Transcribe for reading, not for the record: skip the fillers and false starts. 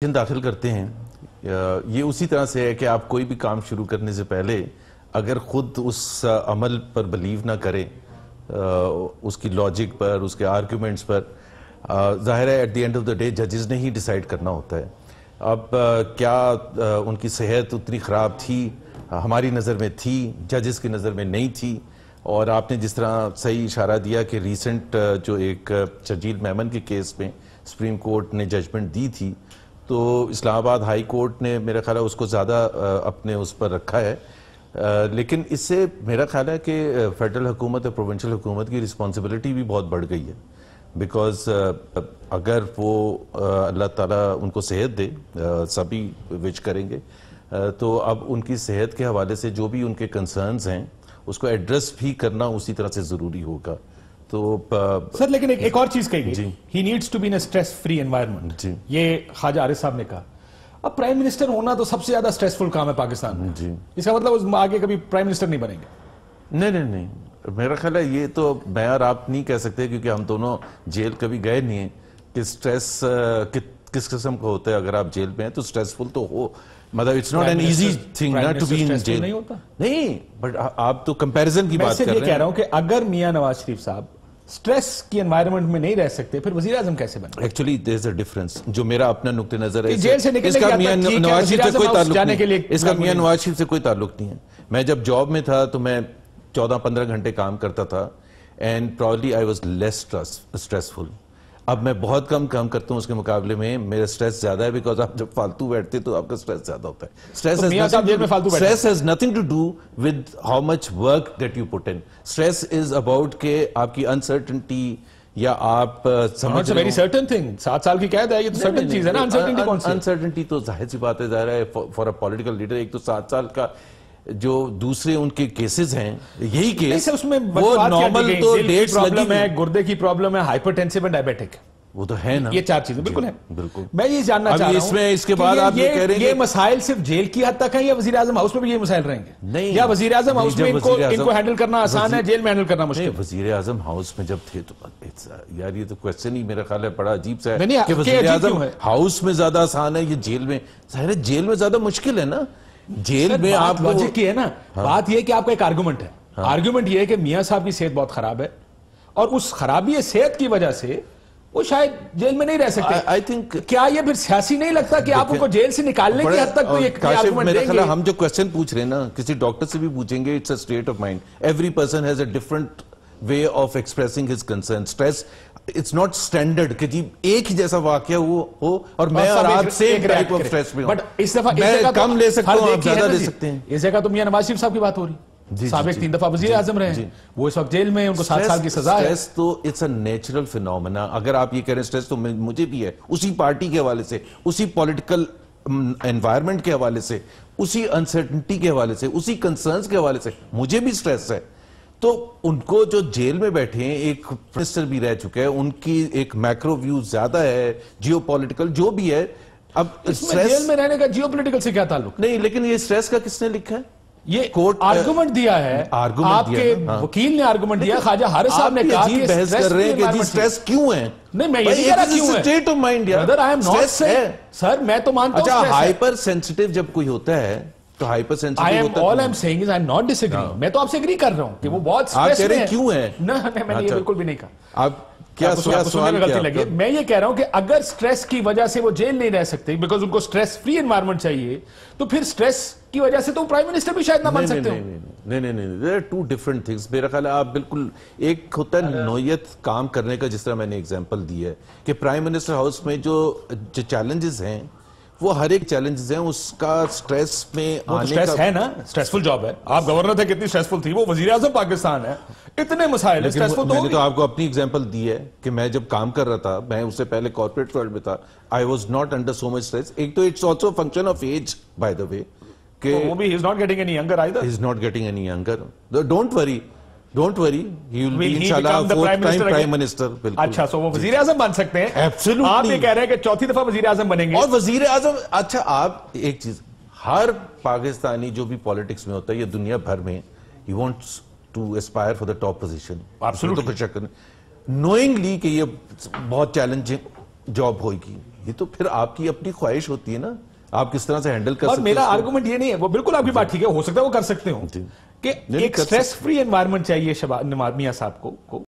داخل کرتے ہیں یہ اسی طرح سے ہے کہ آپ کوئی بھی کام شروع کرنے سے پہلے اگر خود اس عمل پر بلیو نہ کریں اس کی لاجک پر اس کے آرگومنٹس پر ظاہر ہے at the end of the day ججز نے ہی ڈیسائیڈ کرنا ہوتا ہے. اب کیا ان کی صحت اتنی خراب تھی؟ ہماری نظر میں تھی، ججز کی نظر میں نہیں تھی. اور آپ نے جس طرح صحیح اشارہ دیا کہ ریسنٹ جو ایک شرجیل میمن کے کیس میں سپریم کورٹ نے ججمنٹ دی تھی تو اسلام آباد ہائی کورٹ نے میرا خیال ہے اس کو زیادہ اپنے اس پر رکھا ہے. لیکن اس سے میرا خیال ہے کہ فیڈرل حکومت اور پروونشل حکومت کی رسپانسبلٹی بھی بہت بڑھ گئی ہے. بیکاز اگر وہ اللہ تعالیٰ ان کو صحت دے، سبھی وش کریں گے، تو اب ان کی صحت کے حوالے سے جو بھی ان کے کنسرنز ہیں اس کو ایڈریس بھی کرنا اسی طرح سے ضروری ہوگا. تو سر لیکن ایک اور چیز کہی گئی، he needs to be in a stress free environment, یہ خواجہ عارف صاحب نے کہا. اب پرائم منسٹر ہونا تو سب سے زیادہ اسٹریسفل کام ہے پاکستان میں. اس کا مطلب آگے کبھی پرائم منسٹر نہیں بنیں گے؟ نہیں، میرا خیال ہے یہ تو میں اور آپ نہیں کہہ سکتے کیونکہ ہم دونوں جیل کبھی گئے نہیں ہیں کہ اسٹریس کس قسم کا ہوتا ہے. اگر آپ جیل میں ہیں تو اسٹریسفل تو ہو، مطلب it's not an easy thing نا ٹو بی ان جیل. نہیں، بٹ آپ تو کمپیریزن کی بات کر رہے ہیں. میں یہ کہہ رہا ہوں کہ اگر میاں نواز شریف صاحب سٹریس کی انوائرمنٹ میں نہیں رہ سکتے پھر وزیر اعظم کیسے بنے؟ Actually there is a difference. جو میرا اپنا نقطہ نظر ہے جیل سے نکلنے کا میاں نواز شریف سے کوئی تعلق نہیں، اس کا میاں نواز شریف سے کوئی تعلق نہیں ہے. میں جب جاب میں تھا تو میں 14-15 گھنٹے کام کرتا تھا and proudly I was less stressful. اب میں بہت کم کام کرتا ہوں اس کے مقابلے میں میرا سٹریس زیادہ ہے بیکاز آپ جب فالتو بیٹھتے تو آپ کا سٹریس زیادہ ہوتا ہے. Stress has nothing to do with how much work that you put in. Stress is about کہ آپ کی انسرٹنٹی یا آپ سمجھ ویری سرٹن تھنگ. 7 سال کی قید ہے، یہ تو سرٹن چیز ہے نا. انسرٹنٹی کون سی؟ انسرٹنٹی تو ظاہر سی بات ہے، ظاہر ہے فار اے پولیٹیکل لیڈر. ایک تو 7 سال کا جو دوسرے ان کے کیسز ہیں، یہی کیس اس میں وہ نارمل تو ڈیٹس پرابلم ہے، گردے کی پرابلم ہے، ہائپر ٹینسو اینڈ ڈائبیٹک، وہ تو ہے نا. یہ 4 چیزیں بالکل ہیں. بالکل. میں یہ جاننا چاہ رہا ہوں اس کے بعد آپ یہ کہہ رہے ہیں یہ مسائل صرف جیل کی حد تک ہیں یا وزیر اعظم ہاؤس میں بھی یہ مسائل رہیں گے؟ نہیں، یا وزیر اعظم ہاؤس میں ان کو ہینڈل کرنا آسان ہے، جیل میں ہینڈل کرنا مشکل؟ وزیر اعظم ہاؤس میں جب تھے تو یار یہ تو کویسچن ہی میرا خیال ہے بڑا عجیب سا ہے کہ وزیر اعظم ہاؤس میں زیادہ آسان ہے یہ جیل میں. ظاہر ہے جیل میں زیادہ مشکل ہے نا. جیل میں آپ لاجک کی ہے نا. بات یہ کہ آپ کا ایک آرگومنٹ ہے. آرگومنٹ یہ ہے کہ میاں صاحب کی صحت بہت خراب ہے اور اس خرابی صحت کی وجہ سے وہ شاید جیل میں نہیں رہ سکتے. کیا یہ پھر سیاسی نہیں لگتا کہ آپ ان کو جیل سے نکالنے کی حد تک تو یہ آرگومنٹ دیں گے؟ ہم جو کویسچن پوچھ رہے ہیں نا کسی ڈاکٹر سے بھی پوچھیں گے، it's a state of mind. Every person has a different way of expressing his concern. Stress it's not standard کہ جی ایک ہی جیسا واقعہ ہو اور میں اور آپ سیم ٹائپ آف اسٹریس میں ہوں. بٹ اس دفعہ میں کم لے سکتا ہوں، آپ زیادہ لے سکتے ہیں. اس جگہ تو میاں نواز شریف صاحب کی بات ہو رہی. سابق 3 دفعہ وزیر اعظم رہے ہیں، وہ اس وقت جیل میں، ان کو 7 سال کی سزا ہے. سٹریس تو اٹس اے نیچرل فینومینا. اگر آپ یہ کہہ رہے ہیں سٹریس تو مجھے بھی ہے، اسی پارٹی کے حوالے سے، اسی پولیٹیکل انوائرمنٹ کے حوالے سے، اسی انسرٹنٹی کے حوالے سے، اسی کنسرنز کے حوالے سے مجھے بھی سٹریس ہے. تو ان کو جو جیل میں بیٹھے ہیں ایک منسٹر بھی رہ چکے ہیں، ان کی ایک میکرو ویو زیادہ ہے، جیو پولیٹیکل جو بھی ہے. اب جیل میں رہنے کا جیو پولیٹیکل سے کیا تعلق؟ نہیں، لیکن یہ سٹریس کا کس نے لکھا ہے؟ یہ آرگومنٹ دیا ہے، آپ کے وکیل نے آرگومنٹ دیا. خواجہ حارث صاحب نے کہا کہ بحث کر رہے ہیں کہ جی سٹریس کیوں ہے. نہیں، میں یہ نہیں کہہ رہا کیوں ہے. اسٹیٹ آف مائنڈ یار. برادر، آئی ایم ناٹ سیئنگ. سر میں تو مانتا ہوں اچھا ہائپر سینسٹیو جب کوئی ہوتا ہے تو ہائپر سینسٹیو ہوتا ہے. all I'm saying is I'm not disagreeing. میں تو آپ سے اگری کر رہا ہوں کہ وہ بہت سٹریس میں ہے. آپ کہہ رہے کیوں ہے؟ نہیں، میں نے یہ بالکل بھی نہیں کہا. آپ کیا سوال غلطی لگی؟ میں یہ کہہ رہا ہوں کہ اگر سٹریس کی وجہ سے وہ جیل نہیں رہ سکتے بیکاز ان کو سٹریس فری انوائرمنٹ چاہیے، تو پھر سٹریس کی وجہ سے تو پرائم منسٹر بھی شاید نہ بن سکتے ہوں. نہیں، there are two different things. میرا خیال ہے آپ بالکل ایک ہوتا ہے نوعیت کام کرنے کا، جس طرح میں نے ایگزامپل دی ہے کہ پرائم منسٹر ہاؤس میں جو چیلنجز ہیں وہ ہر ایک چیلنجز ہیں، اس کا سٹریس میں آنے کا سٹریس ہے نا. سٹریسفل جاب ہے. آپ گورنر تھے، کتنی سٹریسفل تھی. وہ وزیر اعظم پاکستان ہے، اتنے مسائل ہیں. میں نے تو آپ کو اپنی ایگزامپل دی ہے کہ میں جب کام کر رہا تھا، میں اس سے پہلے کارپوریٹ ورلڈ میں تھا، I was not under so much stress. ایک تو it's also function of age by the way کہ وہ بھی he is not getting any younger either. he is not getting any younger. Don't worry, he will be inshallah fourth time prime minister. اچھا، سو وہ وزیر اعظم بن سکتے ہیں. Absolutely. آپ یہ کہہ رہے ہیں کہ 4تھی دفعہ وزیر اعظم بنیں گے. اور وزیر اعظم، اچھا آپ ایک چیز، ہر پاکستانی جو بھی پالیٹکس میں ہوتا ہے یہ دنیا بھر میں he wants to aspire for the top position. Absolutely. تو کوئی شک نہیں. knowingly کہ یہ بہت چیلنجنگ جاب ہوئے گی، یہ تو پھر آپ کی اپنی خواہش ہوتی ہے نا، آپ کس طرح سے ہینڈل کر اور سکتے ہیں. میرا آرگومنٹ یہ نہیں ہے، وہ بالکل آپ کی بات ٹھیک ہے، ہو سکتا ہے وہ کر سکتے ہوں کہ ایک سٹریس فری انوائرمنٹ چاہیے میاں صاحب کو